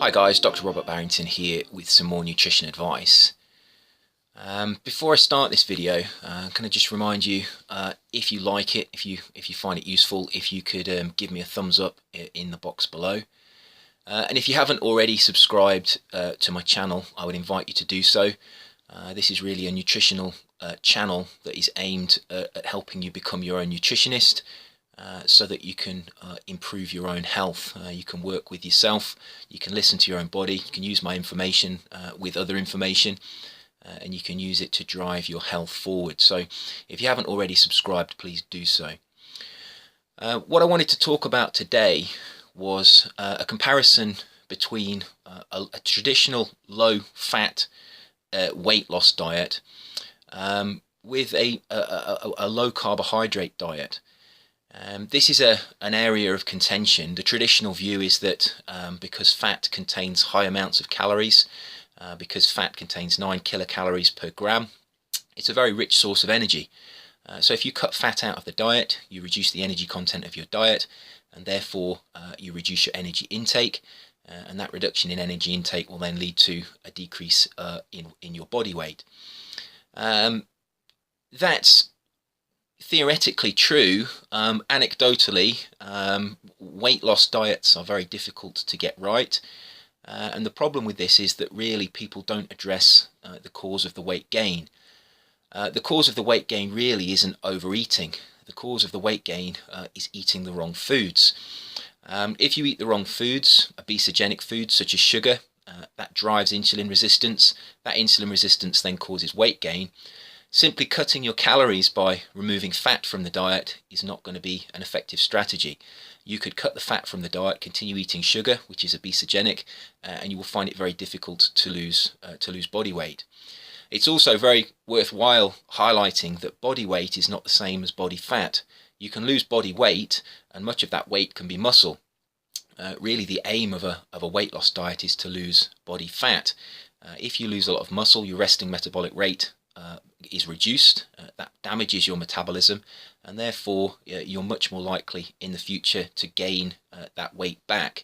Hi guys, Dr. Robert Barrington here with some more nutrition advice. Before I start this video, can I just remind you, if you like it, if you find it useful, if you could give me a thumbs up in the box below. And if you haven't already subscribed to my channel, I would invite you to do so. This is really a nutritional channel that is aimed at helping you become your own nutritionist, so that you can improve your own health. You can work with yourself, you can listen to your own body, you can use my information with other information, and you can use it to drive your health forward. So if you haven't already subscribed, please do so. What I wanted to talk about today was a comparison between a traditional low-fat weight loss diet with a low carbohydrate diet. This is an area of contention. The traditional view is that because fat contains high amounts of calories, because fat contains 9 kilocalories per gram, it's a very rich source of energy. So if you cut fat out of the diet, you reduce the energy content of your diet, and therefore you reduce your energy intake, and that reduction in energy intake will then lead to a decrease in your body weight. That's theoretically true. Anecdotally, weight loss diets are very difficult to get right, and the problem with this is that really people don't address the cause of the weight gain. The cause of the weight gain really isn't overeating. The cause of the weight gain is eating the wrong foods. If you eat the wrong foods, obesogenic foods such as sugar, that drives insulin resistance. That insulin resistance then causes weight gain. Simply cutting your calories by removing fat from the diet is not going to be an effective strategy. You could cut the fat from the diet, continue eating sugar, which is obesogenic, and you will find it very difficult to lose body weight. It's also very worthwhile highlighting that body weight is not the same as body fat. You can lose body weight, and much of that weight can be muscle. Really, the aim of a weight loss diet is to lose body fat. If you lose a lot of muscle, your resting metabolic rate is reduced. That damages your metabolism, and therefore you're much more likely in the future to gain that weight back.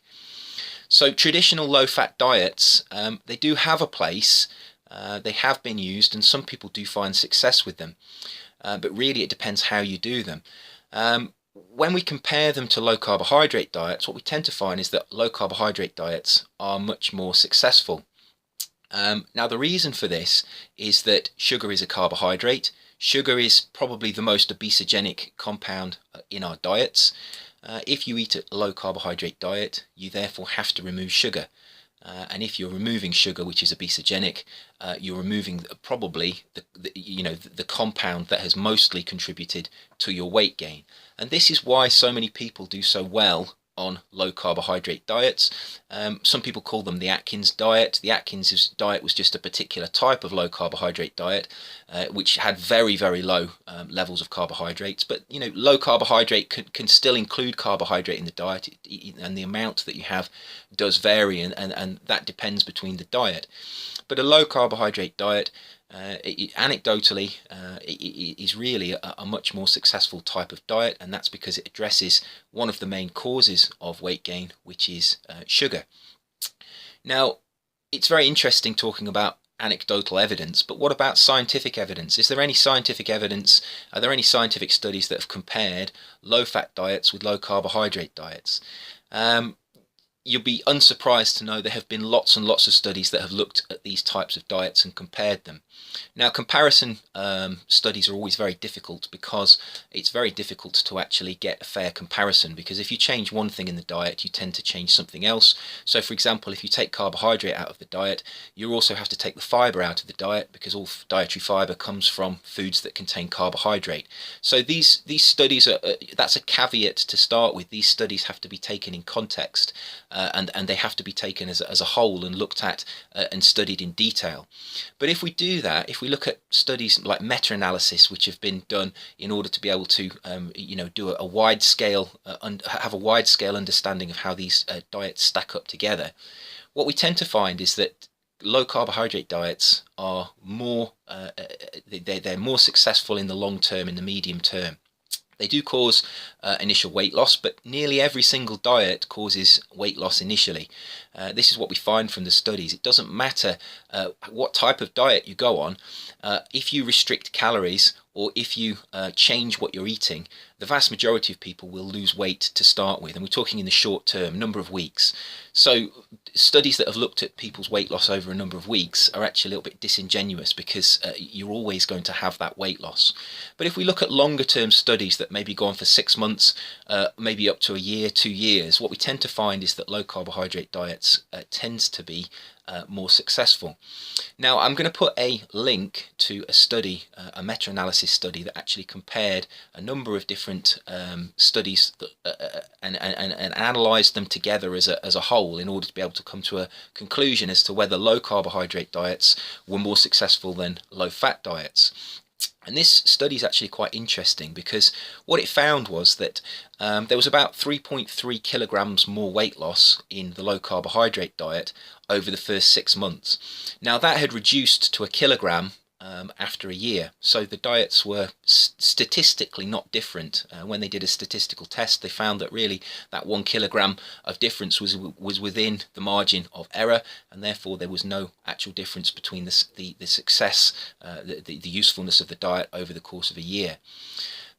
So traditional low-fat diets, they do have a place. They have been used, and some people do find success with them, but really it depends how you do them. When we compare them to low carbohydrate diets, what we tend to find is that low carbohydrate diets are much more successful. Now the reason for this is that sugar is a carbohydrate. Sugar is probably the most obesogenic compound in our diets. If you eat a low carbohydrate diet, you therefore have to remove sugar. And if you're removing sugar, which is obesogenic, you're removing probably the compound that has mostly contributed to your weight gain. And this is why so many people do so well on low carbohydrate diets. Some people call them the Atkins diet. The Atkins diet was just a particular type of low carbohydrate diet, which had very, very low levels of carbohydrates. But low carbohydrate can still include carbohydrate in the diet, and the amount that you have does vary, and that depends between the diet. But a low carbohydrate diet, anecdotally, is really a much more successful type of diet, and that's because it addresses one of the main causes of weight gain, which is sugar. Now, it's very interesting talking about anecdotal evidence, but what about scientific evidence? Is there any scientific evidence? Are there any scientific studies that have compared low-fat diets with low-carbohydrate diets? You'll be unsurprised to know there have been lots and lots of studies that have looked at these types of diets and compared them. Now, comparison studies are always very difficult because it's very difficult to actually get a fair comparison, because if you change one thing in the diet, you tend to change something else. So, for example, if you take carbohydrate out of the diet, you also have to take the fibre out of the diet, because all dietary fibre comes from foods that contain carbohydrate. So these studies that's a caveat to start with. These studies have to be taken in context. And they have to be taken as a whole and looked at and studied in detail. But if we do that, if we look at studies like meta-analysis, which have been done in order to be able to do a wide scale have a wide scale understanding of how these diets stack up together, what we tend to find is that low carbohydrate diets are more they're more successful in the long term, in the medium term. They do cause initial weight loss, but nearly every single diet causes weight loss initially. This is what we find from the studies. It doesn't matter what type of diet you go on. If you restrict calories or if you change what you're eating, the vast majority of people will lose weight to start with. And we're talking in the short term, number of weeks. So studies that have looked at people's weight loss over a number of weeks are actually a little bit disingenuous, because you're always going to have that weight loss. But if we look at longer term studies that maybe go on for 6 months, maybe up to a year, 2 years, what we tend to find is that low carbohydrate diets tends to be more successful. Now, I'm going to put a link to a study, a meta-analysis study that actually compared a number of different studies and analysed them together as a whole in order to be able to come to a conclusion as to whether low carbohydrate diets were more successful than low fat diets. And this study is actually quite interesting, because what it found was that there was about 3.3 kilograms more weight loss in the low carbohydrate diet over the first 6 months. Now, that had reduced to a kilogram after a year. So the diets were statistically not different. When they did a statistical test, they found that really that 1 kilogram of difference was within the margin of error, and therefore there was no actual difference between the success, the usefulness of the diet over the course of a year.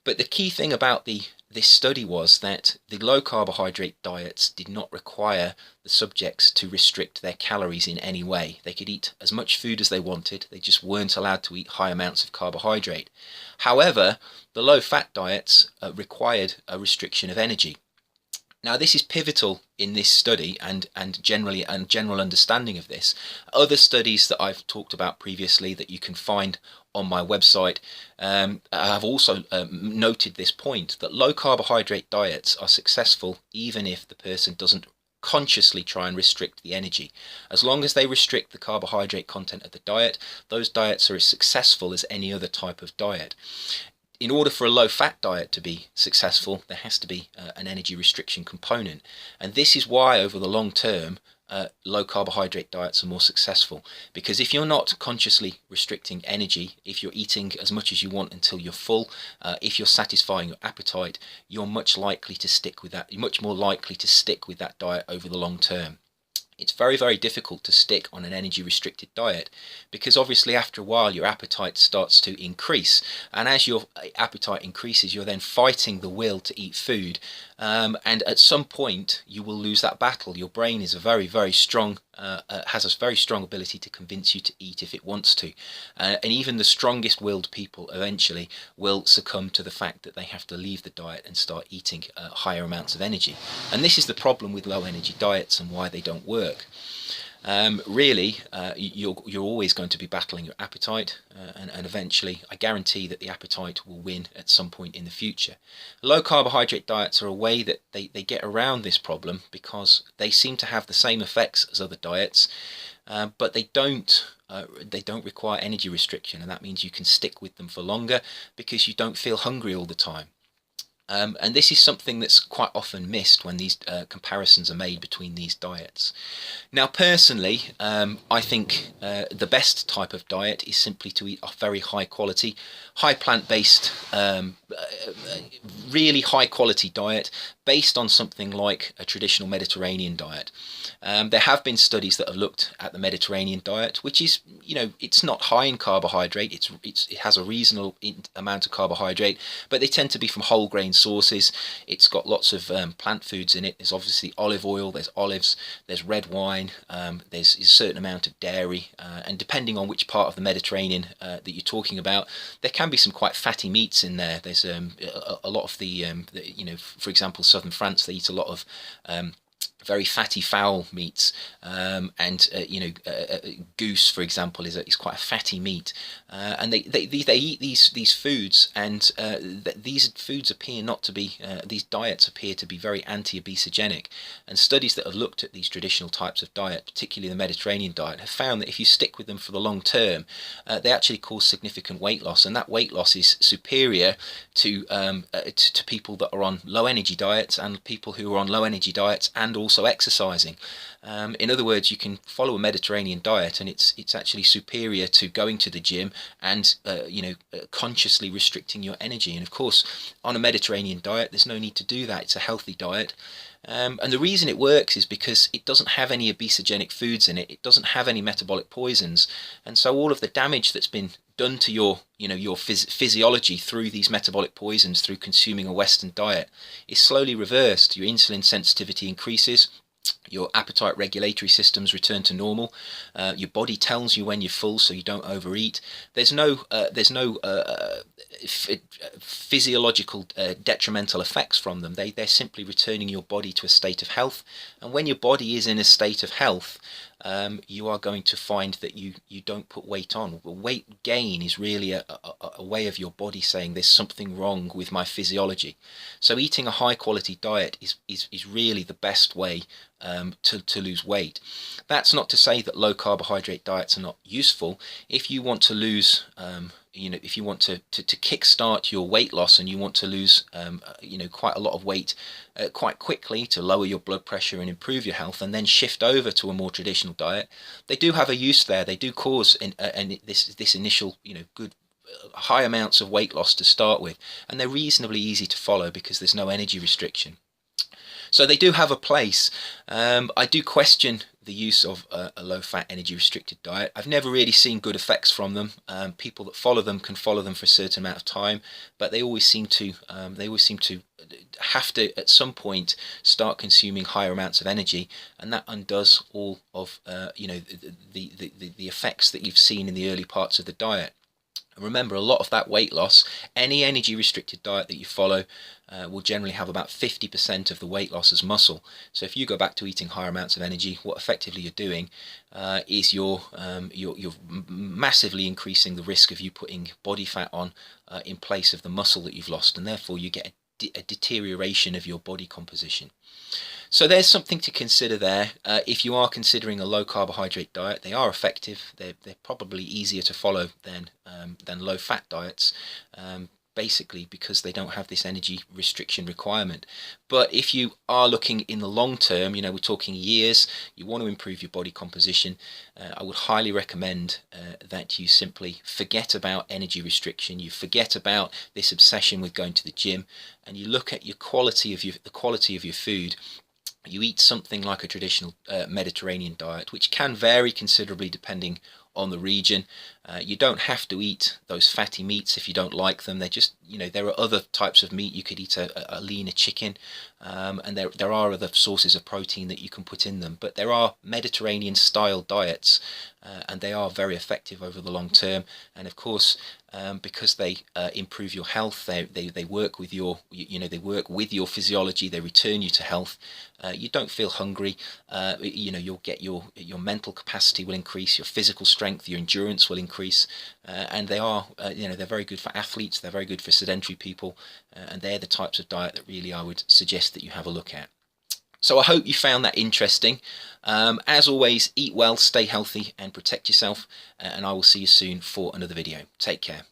But the key thing about this study was that the low carbohydrate diets did not require the subjects to restrict their calories in any way. They could eat as much food as they wanted, they just weren't allowed to eat high amounts of carbohydrate. However, the low fat diets required a restriction of energy. Now, this is pivotal in this study and generally and general understanding of this. Other studies that I've talked about previously that you can find on my website have also noted this point, that low carbohydrate diets are successful even if the person doesn't consciously try and restrict the energy. As long as they restrict the carbohydrate content of the diet, those diets are as successful as any other type of diet. In order for a low-fat diet to be successful, there has to be an energy restriction component. And this is why, over the long term, low-carbohydrate diets are more successful. Because if you're not consciously restricting energy, if you're eating as much as you want until you're full, if you're satisfying your appetite, you're much likely to stick with that. You're much more likely to stick with that diet over the long term. It's very, very difficult to stick on an energy-restricted diet, because obviously after a while your appetite starts to increase, and as your appetite increases, you're then fighting the will to eat food, and at some point you will lose that battle. Your brain is a very, very strong, has a very strong ability to convince you to eat if it wants to, and even the strongest-willed people eventually will succumb to the fact that they have to leave the diet and start eating higher amounts of energy. And this is the problem with low-energy diets and why they don't work. Really, you're always going to be battling your appetite, and eventually I guarantee that the appetite will win at some point in the future. Low carbohydrate diets are a way that they get around this problem, because they seem to have the same effects as other diets, but they don't require energy restriction, and that means you can stick with them for longer because you don't feel hungry all the time. And this is something that's quite often missed when these comparisons are made between these diets. Now, personally, I think the best type of diet is simply to eat a very high quality, high plant-based, really high quality diet based on something like a traditional Mediterranean diet. There have been studies that have looked at the Mediterranean diet, which is, it's not high in carbohydrate. It has a reasonable amount of carbohydrate, but they tend to be from whole grain sources. It's got lots of plant foods in it. There's obviously olive oil, there's olives, there's red wine, there's a certain amount of dairy, and depending on which part of the Mediterranean that you're talking about, there can be some quite fatty meats in there. There's a lot of the for example, southern France, they eat a lot of very fatty fowl meats, and goose, for example, is quite a fatty meat, and they eat these foods, and these foods appear not to be these diets appear to be very anti-obesogenic, and studies that have looked at these traditional types of diet, particularly the Mediterranean diet, have found that if you stick with them for the long term, they actually cause significant weight loss, and that weight loss is superior to people that are on low energy diets and people who are on low energy diets and also also exercising. In other words, you can follow a Mediterranean diet, and it's actually superior to going to the gym and consciously restricting your energy. And of course, on a Mediterranean diet, there's no need to do that. It's a healthy diet. And the reason it works is because it doesn't have any obesogenic foods in it. It doesn't have any metabolic poisons, and so all of the damage that's been done to your physiology through these metabolic poisons through consuming a Western diet is slowly reversed. Your insulin sensitivity increases. Your appetite regulatory systems return to normal. Your body tells you when you're full, so you don't overeat. There's no physiological detrimental effects from them. They're simply returning your body to a state of health. And when your body is in a state of health, you are going to find that you don't put weight on. Weight gain is really a way of your body saying there's something wrong with my physiology. So eating a high quality diet is really the best way to lose weight. That's not to say that low carbohydrate diets are not useful. If you want to lose if you want to kickstart your weight loss, and you want to lose quite a lot of weight quite quickly to lower your blood pressure and improve your health, and then shift over to a more traditional diet, they do have a use there. They do cause this initial good high amounts of weight loss to start with, and they're reasonably easy to follow because there's no energy restriction. So they do have a place. I do question the use of a low-fat, energy-restricted diet. I've never really seen good effects from them. People that follow them can follow them for a certain amount of time, but they always seem to have to at some point start consuming higher amounts of energy, and that undoes all of the effects that you've seen in the early parts of the diet. Remember, a lot of that weight loss, any energy restricted diet that you follow will generally have about 50% of the weight loss as muscle. So if you go back to eating higher amounts of energy, what effectively you're doing is you're massively increasing the risk of you putting body fat on in place of the muscle that you've lost, and therefore you get a deterioration of your body composition. So there's something to consider there. If you are considering a low carbohydrate diet, they are effective. They're probably easier to follow than low fat diets, basically because they don't have this energy restriction requirement. But if you are looking in the long term, we're talking years, you want to improve your body composition, I would highly recommend that you simply forget about energy restriction. You forget about this obsession with going to the gym, and you look at the quality of your food. You eat something like a traditional Mediterranean diet, which can vary considerably depending on the region. You don't have to eat those fatty meats if you don't like them. They're just, there are other types of meat. You could eat a leaner chicken, and there are other sources of protein that you can put in them. But there are Mediterranean style diets, and they are very effective over the long term. And of course, because they improve your health, they work with your your physiology. They return you to health. You don't feel hungry. You'll get your mental capacity will increase. Your physical strength, your endurance will increase, and they are they're very good for athletes. They're very good for sedentary people, and they're the types of diet that really I would suggest that you have a look at. So I hope you found that interesting. As always, eat well, stay healthy, and protect yourself. And I will see you soon for another video. Take care.